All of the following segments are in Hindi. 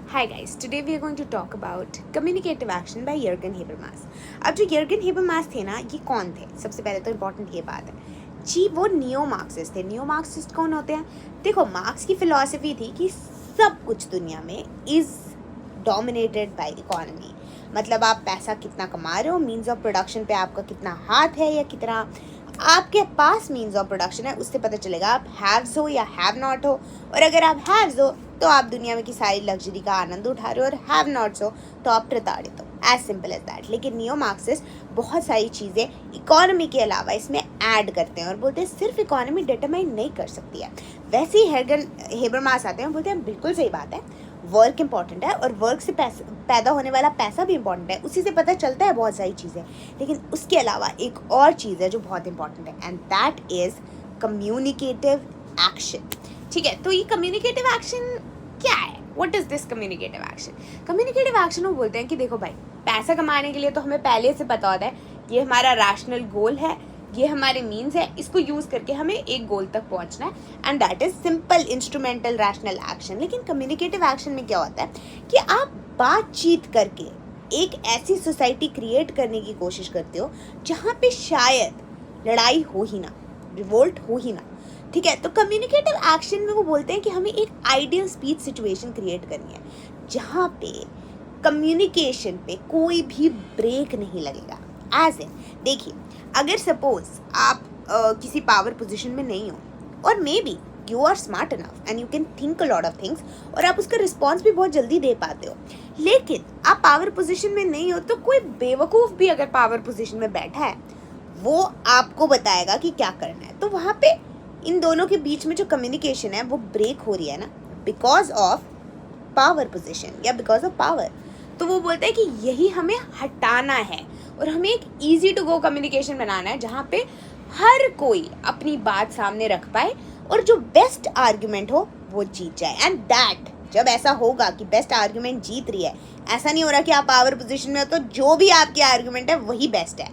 Hi guys, today we are going to talk about communicative action by Jürgen Habermas. अब जो Jürgen Habermas थे ना, ये कौन थे? सबसे पहले तो इम्पोर्टेंट ये बात है जी, वो नियो मार्क्सिस्ट थे। नियो मार्क्सिस्ट कौन होते हैं? देखो, मार्क्स की फिलॉसफी थी कि सब कुछ दुनिया में इज डोमिनेटेड बाय इकोनॉमी। मतलब आप पैसा कितना कमा रहे हो, मीन्स ऑफ प्रोडक्शन पे आपका कितना हाथ है या कितना आपके पास मीन्स ऑफ प्रोडक्शन है, उससे पता चलेगा आप हैव्स हो या हैव नॉट हो। और अगर आप हैव्स हो तो आप दुनिया में की सारी लग्जरी का आनंद उठा रहे हो, और हैव नॉट्स हो तो आप प्रताड़ित हो। As simple as that. लेकिन नियो मार्क्सिस्ट बहुत सारी चीज़ें इकोनॉमी के अलावा इसमें ऐड करते हैं और बोलते हैं सिर्फ इकोनॉमी डिटरमाइन नहीं कर सकती है। वैसे ही हेबरमास आते हैं, बोलते हैं बिल्कुल सही बात है, वर्क इंपॉर्टेंट है और वर्क से पैदा होने वाला पैसा भी इंपॉर्टेंट है, उसी से पता चलता है बहुत सारी चीज़ें। लेकिन उसके अलावा एक और चीज़ है जो बहुत इंपॉर्टेंट है, and that is communicative action. ठीक है, तो ये कम्युनिकेटिव एक्शन क्या है? What is this communicative action? Communicative action वो बोलते हैं कि देखो भाई, पैसा कमाने के लिए तो हमें पहले से पता होता है ये हमारा रैशनल गोल है, ये हमारे मीन्स है, इसको यूज़ करके हमें एक गोल तक पहुंचना है, and that is simple instrumental rational action. लेकिन कम्युनिकेटिव एक्शन में क्या होता है कि आप बातचीत करके एक ऐसी सोसाइटी क्रिएट करने की कोशिश करते हो जहाँ पे शायद लड़ाई हो ही ना, रिवोल्ट हो ही ना। ठीक है, तो कम्युनिकेटिव एक्शन में वो बोलते हैं कि हमें एक आइडियल स्पीच सिचुएशन क्रिएट करनी है जहाँ पे कम्युनिकेशन पे कोई भी ब्रेक नहीं लगेगा। एज इन, देखिए, अगर सपोज आप किसी पावर पोजीशन में नहीं हो और maybe you are smart enough and you can think a lot of things और आप उसका रिस्पॉन्स भी बहुत जल्दी दे पाते हो, लेकिन आप पावर पोजीशन में नहीं हो, तो कोई बेवकूफ़ भी अगर पावर पोजीशन में बैठा है वो आपको बताएगा कि क्या करना है। तो वहाँ पे इन दोनों के बीच में जो कम्युनिकेशन है वो ब्रेक हो रही है ना, बिकॉज ऑफ पावर पोजीशन या बिकॉज ऑफ पावर। तो वो बोलते हैं कि यही हमें हटाना है और हमें एक ईजी टू गो कम्युनिकेशन बनाना है जहाँ पे हर कोई अपनी बात सामने रख पाए और जो बेस्ट आर्ग्यूमेंट हो वो जीत जाए। एंड दैट, जब ऐसा होगा कि बेस्ट आर्ग्यूमेंट जीत रही है, ऐसा नहीं हो रहा कि आप पावर पोजीशन में हो तो जो भी आपके आर्ग्यूमेंट है वही बेस्ट है,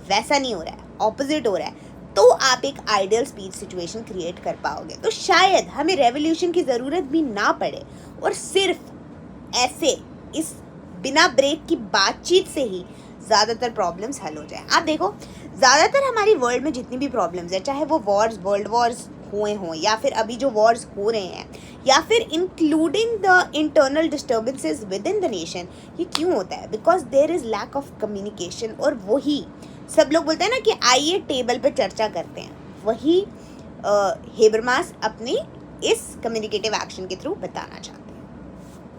वैसा नहीं हो रहा है, ऑपोजिट हो रहा है, तो आप एक आइडियल स्पीच सिचुएशन क्रिएट कर पाओगे। तो शायद हमें रेवोल्यूशन की ज़रूरत भी ना पड़े और सिर्फ ऐसे इस बिना ब्रेक की बातचीत से ही ज़्यादातर प्रॉब्लम्स हल हो जाए। आप देखो, ज़्यादातर हमारी वर्ल्ड में जितनी भी प्रॉब्लम्स है, चाहे वो वॉर्स, वर्ल्ड वॉर्स हुए हों या फिर अभी जो वॉर्स हो रहे हैं या फिर including the internal disturbances within the nation, ये क्यों होता है? Because there is lack of communication. और वही सब लोग बोलते हैं ना कि आइए टेबल पे चर्चा करते हैं, वही हेबरमास अपनी इस कम्युनिकेटिव एक्शन के थ्रू बताना चाहते हैं।